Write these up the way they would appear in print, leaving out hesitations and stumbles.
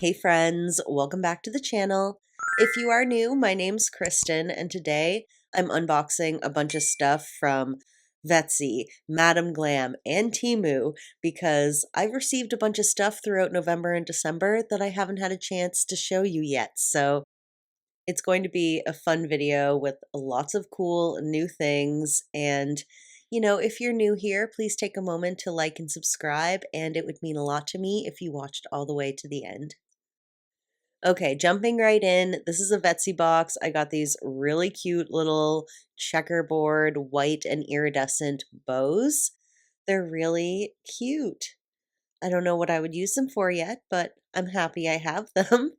Hey friends, welcome back to the channel. If you are new, my name's Kristen and today I'm unboxing a bunch of stuff from Vettsy, Glam and TEMU because I've received a bunch of stuff throughout November and December that I haven't had a chance to show you yet. So it's going to be a fun video with lots of cool new things. And, if you're new here, please take a moment to like and subscribe, and it would mean a lot to me if you watched all the way to the end. Okay, jumping right in. This is a Vettsy box. I got these really cute little checkerboard white and iridescent bows. They're really cute. I don't know what I would use them for yet, but I'm happy I have them.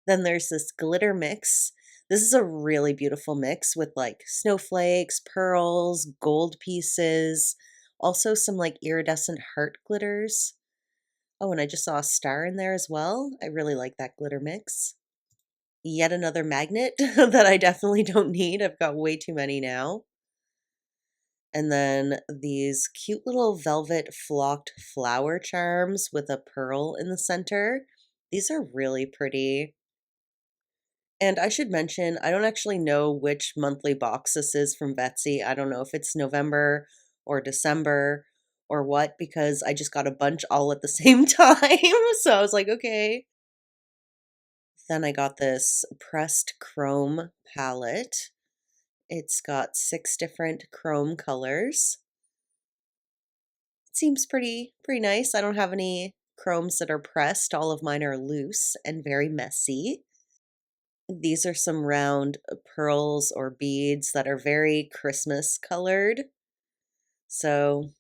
Then there's this glitter mix. This is a really beautiful mix with like snowflakes, pearls, gold pieces, also some like iridescent heart glitters. Oh, and I just saw a star in there as well. I really like that glitter mix. Yet another magnet that I definitely don't need. I've got way too many now. And then these cute little velvet flocked flower charms with a pearl in the center. These are really pretty. And I should mention, I don't actually know which monthly box this is from Vettsy. I don't know if it's November or December or what, because I just got a bunch all at the same time. So I was like, okay. Then I got this pressed chrome palette. It's got 6 different chrome colors. It seems pretty nice. I don't have any chromes that are pressed. All of mine are loose and very messy. These are some round pearls or beads that are very Christmas colored. So,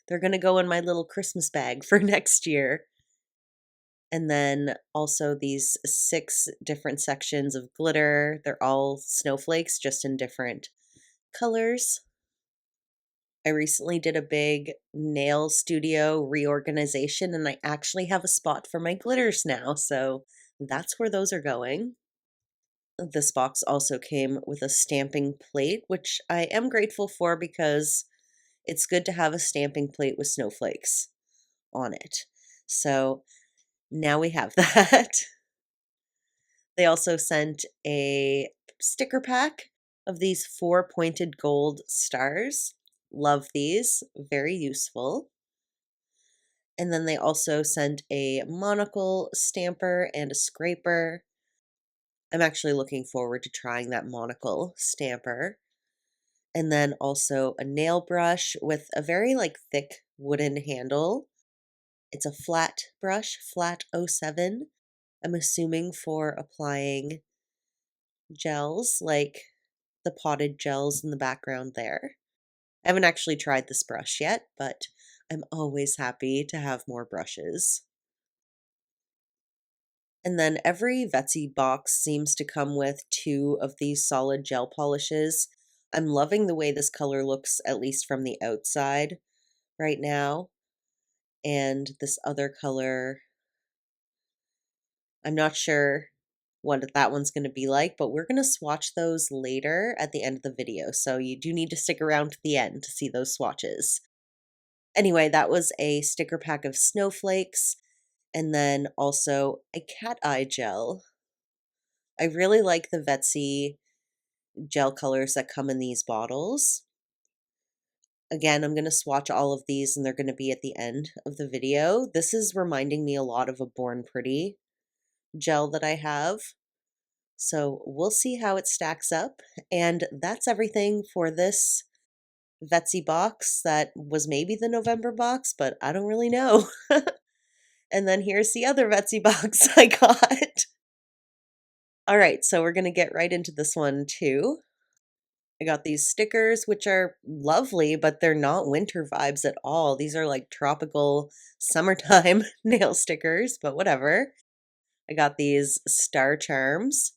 they're going to go in my little Christmas bag for next year. And then also these 6 different sections of glitter. They're all snowflakes, just in different colors. I recently did a big nail studio reorganization, and I actually have a spot for my glitters now. So that's where those are going. This box also came with a stamping plate, which I am grateful for because it's good to have a stamping plate with snowflakes on it. So now we have that. They also sent a sticker pack of these 4 pointed gold stars. Love these, very useful. And then they also sent a monocle stamper and a scraper. I'm actually looking forward to trying that monocle stamper. And then also a nail brush with a very thick wooden handle. It's a flat brush, flat 07. I'm assuming for applying gels like the potted gels in the background there. I haven't actually tried this brush yet, but I'm always happy to have more brushes. And then every Vettsy box seems to come with 2 of these solid gel polishes. I'm loving the way this color looks, at least from the outside right now. And this other color, I'm not sure what that one's going to be like, but we're going to swatch those later at the end of the video. So you do need to stick around to the end to see those swatches. Anyway, that was a sticker pack of snowflakes. And then also a cat eye gel. I really like the Vettsy gel colors that come in these bottles. Again, I'm going to swatch all of these and they're going to be at the end of the video. This is reminding me a lot of a Born Pretty gel that I have. So we'll see how it stacks up. And that's everything for this Vettsy box that was maybe the November box, but I don't really know. And then here's the other Vettsy box I got. All right, so we're going to get right into this one too. I got these stickers, which are lovely, but they're not winter vibes at all. These are like tropical summertime nail stickers, but whatever. I got these star charms.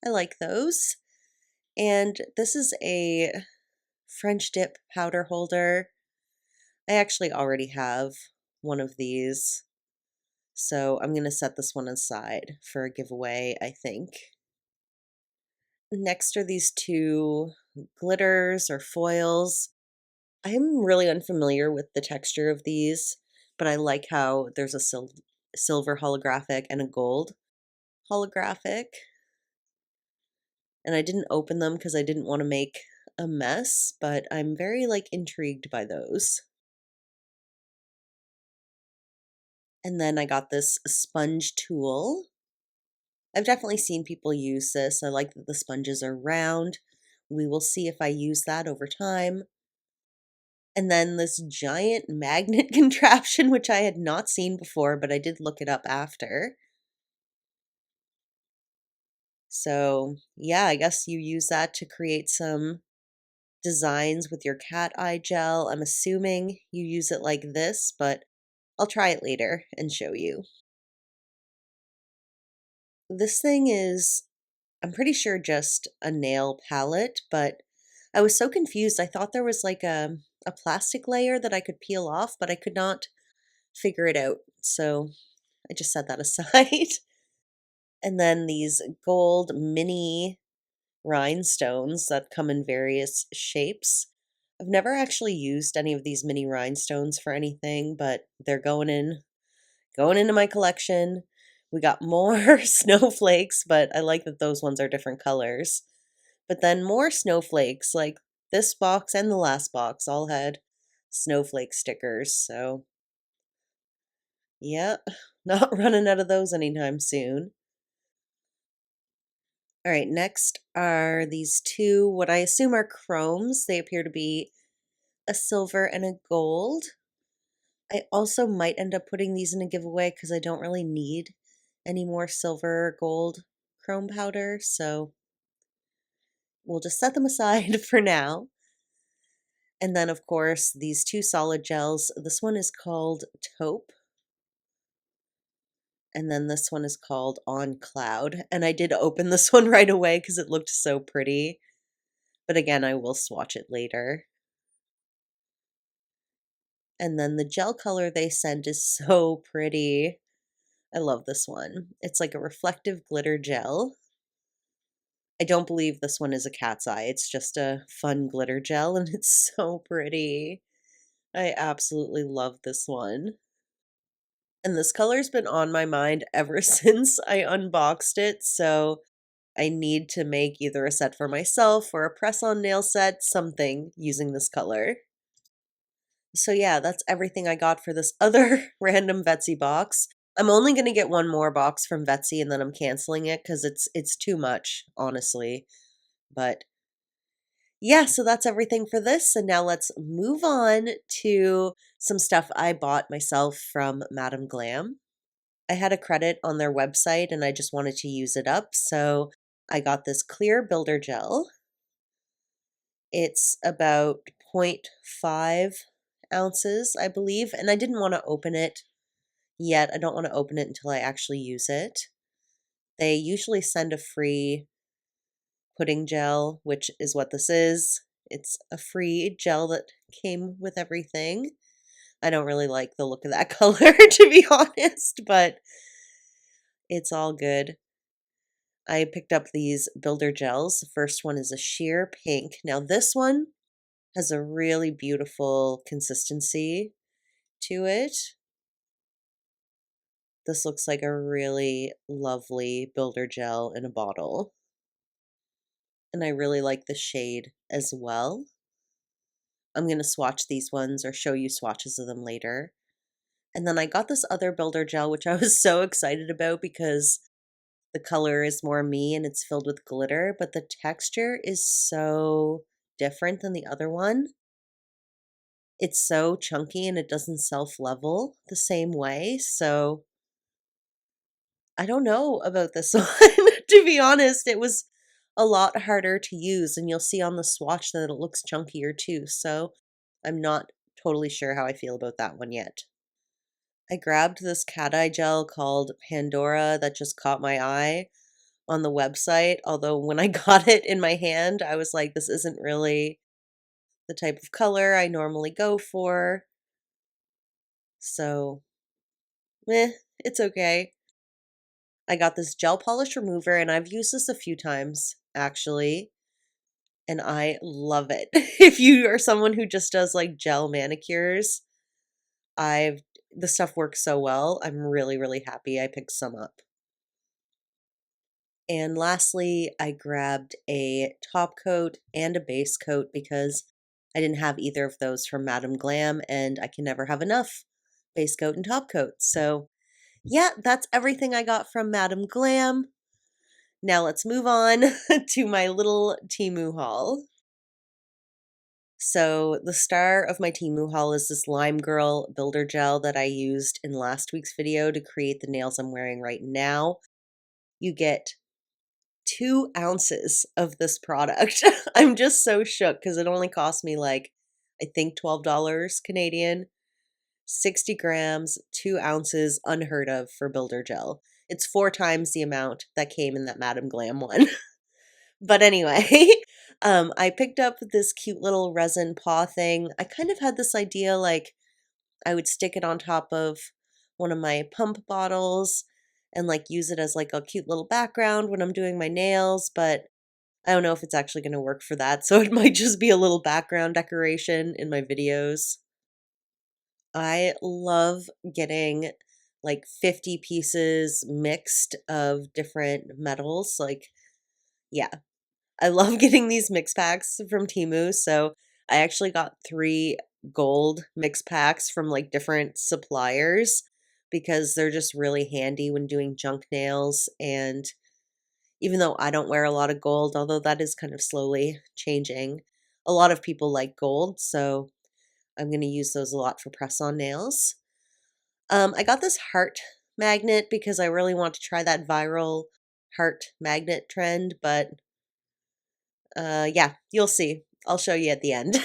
I like those. And this is a French dip powder holder. I actually already have one of these. So I'm going to set this one aside for a giveaway, I think. Next are these 2 glitters or foils. I'm really unfamiliar with the texture of these, but I like how there's a silver holographic and a gold holographic. And I didn't open them because I didn't want to make a mess, but I'm very intrigued by those. And then I got this sponge tool. I've definitely seen people use this. I like that the sponges are round. We will see if I use that over time. And then this giant magnet contraption, which I had not seen before, but I did look it up after. So yeah, I guess you use that to create some designs with your cat eye gel. I'm assuming you use it like this, but I'll try it later and show you. This thing is, I'm pretty sure just a nail palette, but I was so confused. I thought there was a plastic layer that I could peel off, but I could not figure it out. So I just set that aside. And then these gold mini rhinestones that come in various shapes. I've never actually used any of these mini rhinestones for anything, but they're going into my collection. We got more snowflakes, but I like that those ones are different colors. But then more snowflakes, like this box and the last box all had snowflake stickers. So, yeah, not running out of those anytime soon. All right, next are these two, what I assume are chromes. They appear to be a silver and a gold. I also might end up putting these in a giveaway because I don't really need any more silver or gold chrome powder. So we'll just set them aside for now. And then, of course, these two solid gels. This one is called Taupe. And then this one is called On Cloud. And I did open this one right away because it looked so pretty. But again, I will swatch it later. And then the gel color they sent is so pretty. I love this one. It's like a reflective glitter gel. I don't believe this one is a cat's eye. It's just a fun glitter gel and it's so pretty. I absolutely love this one. And this color's been on my mind ever since I unboxed it, so I need to make either a set for myself or a press-on nail set, something using this color. So yeah, that's everything I got for this other random Vettsy box. I'm only going to get one more box from Vettsy and then I'm canceling it because it's too much, honestly. But yeah, so that's everything for this. And now let's move on to some stuff I bought myself from Madam Glam. I had a credit on their website and I just wanted to use it up. So I got this clear builder gel. It's about 0.5 ounces, I believe. And I didn't want to open it yet. I don't want to open it until I actually use it. They usually send a free pudding gel, which is what this is. It's a free gel that came with everything. I don't really like the look of that color, to be honest, but it's all good. I picked up these builder gels. The first one is a sheer pink. Now this one has a really beautiful consistency to it. This looks like a really lovely builder gel in a bottle. And I really like the shade as well. I'm going to swatch these ones or show you swatches of them later. And then I got this other builder gel, which I was so excited about because the color is more me and it's filled with glitter, but the texture is so different than the other one. It's so chunky and it doesn't self-level the same way. So I don't know about this one. To be honest, it was a lot harder to use, and you'll see on the swatch that it looks chunkier too. So I'm not totally sure how I feel about that one yet. I grabbed this cat eye gel called Pandora that just caught my eye on the website. Although when I got it in my hand, I was like, this isn't really the type of color I normally go for. So, it's okay. I got this gel polish remover and I've used this a few times actually, and I love it. If you are someone who just does like gel manicures, I've the stuff works so well. I'm really, really happy I picked some up. And lastly, I grabbed a top coat and a base coat because I didn't have either of those from Madam Glam, and I can never have enough base coat and top coat. So yeah, that's everything I got from Madam Glam. Now let's move on to my little Temu haul. So the star of my Temu haul is this Lime Girl Builder Gel that I used in last week's video to create the nails I'm wearing right now. You get 2 ounces of this product. I'm just so shook because it only cost me like, I think $12 Canadian. 60 grams, 2 ounces, unheard of for Builder Gel. It's 4 times the amount that came in that Madam Glam one. But anyway, I picked up this cute little resin paw thing. I kind of had this idea like I would stick it on top of one of my pump bottles and like use it as like a cute little background when I'm doing my nails, but I don't know if it's actually going to work for that. So it might just be a little background decoration in my videos. I love getting like 50 pieces mixed of different metals. Like, yeah, I love getting these mix packs from Temu. So I actually got 3 gold mix packs from like different suppliers because they're just really handy when doing junk nails. And even though I don't wear a lot of gold, although that is kind of slowly changing, a lot of people like gold. So I'm going to use those a lot for press-on nails. I got this heart magnet because I really want to try that viral heart magnet trend, but yeah, you'll see. I'll show you at the end.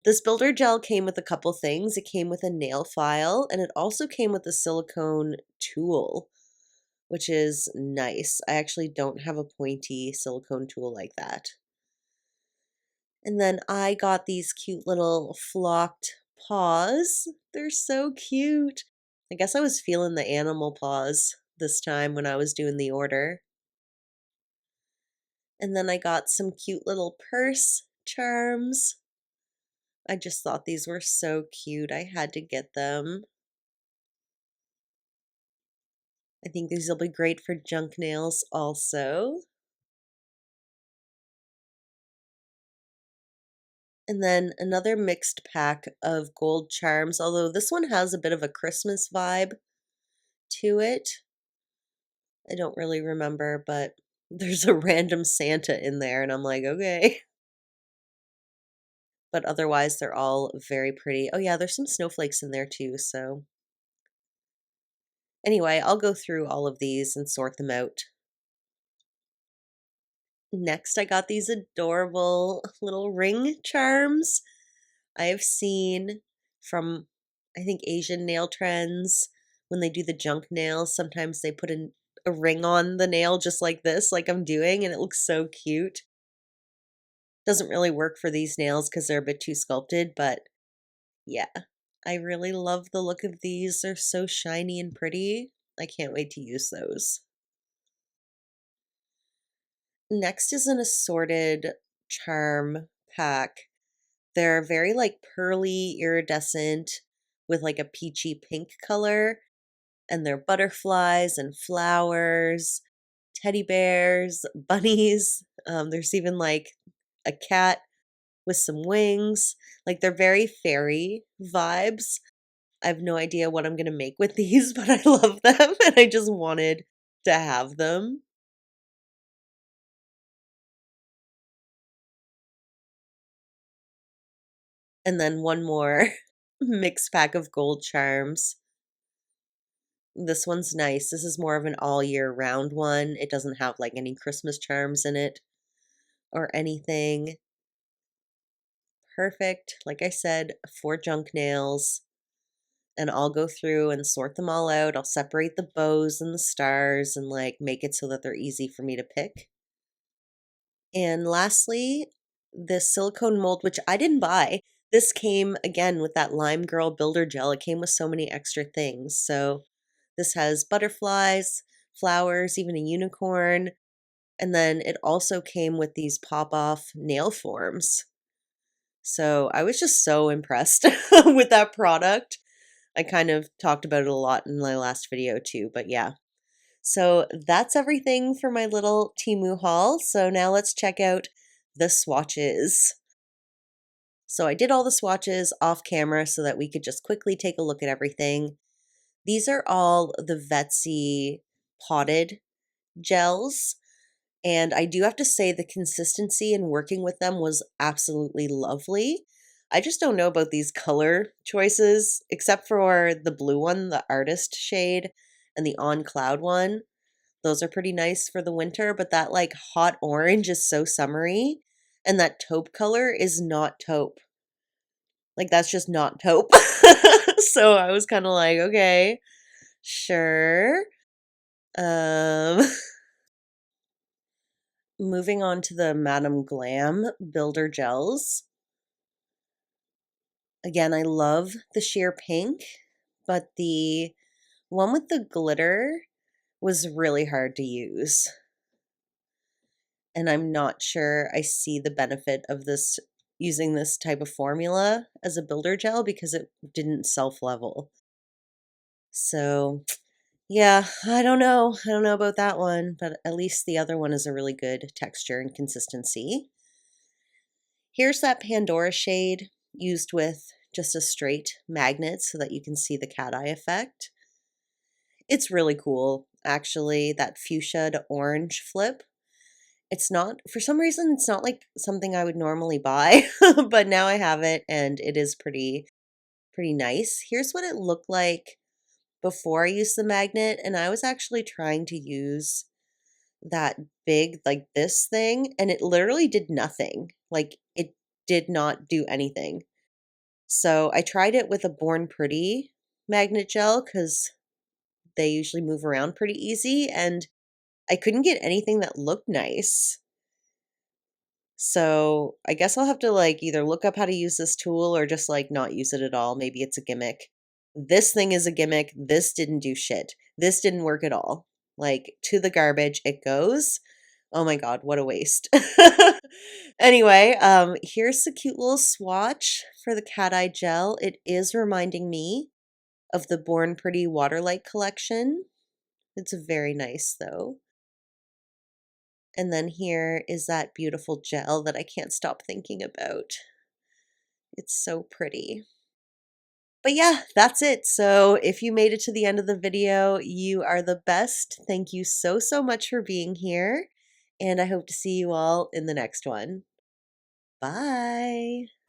This builder gel came with a couple things. It came with a nail file, and it also came with a silicone tool, which is nice. I actually don't have a pointy silicone tool like that. And then I got these cute little flocked paws. They're so cute. I guess I was feeling the animal paws this time when I was doing the order. And then I got some cute little purse charms. I just thought these were so cute. I had to get them. I think these will be great for junk nails also. And then another mixed pack of gold charms, although this one has a bit of a Christmas vibe to it. I don't really remember, but there's a random Santa in there, and I'm like, okay. But otherwise, they're all very pretty. Oh, yeah, there's some snowflakes in there too, so. Anyway, I'll go through all of these and sort them out. Next, I got these adorable little ring charms I've seen from, I think, Asian nail trends. When they do the junk nails, sometimes they put a ring on the nail just like this, like I'm doing, and it looks so cute. Doesn't really work for these nails because they're a bit too sculpted, but yeah, I really love the look of these. They're so shiny and pretty. I can't wait to use those. Next is an assorted charm pack. They're very like pearly, iridescent with like a peachy pink color, and they're butterflies and flowers, teddy bears, bunnies. There's even like a cat with some wings. Like they're very fairy vibes. I have no idea what I'm going to make with these, but I love them and I just wanted to have them. And then one more mixed pack of gold charms. This one's nice. This is more of an all year round one. It doesn't have like any Christmas charms in it or anything. Perfect. Like I said, for junk nails. And I'll go through and sort them all out. I'll separate the bows and the stars and like make it so that they're easy for me to pick. And lastly, this silicone mold, which I didn't buy. This came again with that Lime Girl Builder Gel. It came with so many extra things. So this has butterflies, flowers, even a unicorn. And then it also came with these pop-off nail forms. So I was just so impressed with that product. I kind of talked about it a lot in my last video too, but yeah. So that's everything for my little Temu haul. So now let's check out the swatches. So I did all the swatches off camera so that we could just quickly take a look at everything. These are all the Vettsy potted gels. And I do have to say the consistency in working with them was absolutely lovely. I just don't know about these color choices, except for the blue one, the artist shade, and the on cloud one. Those are pretty nice for the winter, but that like hot orange is so summery, and that taupe color is not taupe. Like that's just not taupe. So I was kind of like, okay, sure. Um Moving on to the Madam Glam Builder Gels. Again, I love the sheer pink, but the one with the glitter was really hard to use. And I'm not sure I see the benefit of this using this type of formula as a builder gel because it didn't self-level. So yeah, I don't know. I don't know about that one, but at least the other one is a really good texture and consistency. Here's that Pandora shade used with just a straight magnet so that you can see the cat eye effect. It's really cool, actually, that fuchsia to orange flip. It's not, for some reason, it's not like something I would normally buy, but now I have it and it is pretty nice. Here's what it looked like before I used the magnet, and I was actually trying to use that big, like this thing, and it literally did nothing. Like, it did not do anything. So I tried it with a Born Pretty magnet gel because they usually move around pretty easy, and I couldn't get anything that looked nice. So I guess I'll have to like either look up how to use this tool or just like not use it at all. Maybe it's a gimmick. This thing is a gimmick. This didn't do shit. This didn't work at all. Like to the garbage it goes. Oh my god, what a waste. Anyway, here's the cute little swatch for the cat eye gel. It is reminding me of the Born Pretty Waterlight collection. It's very nice though. And then here is that beautiful gel that I can't stop thinking about. It's so pretty. But yeah, that's it. So if you made it to the end of the video, you are the best. Thank you so much for being here. And I hope to see you all in the next one. Bye.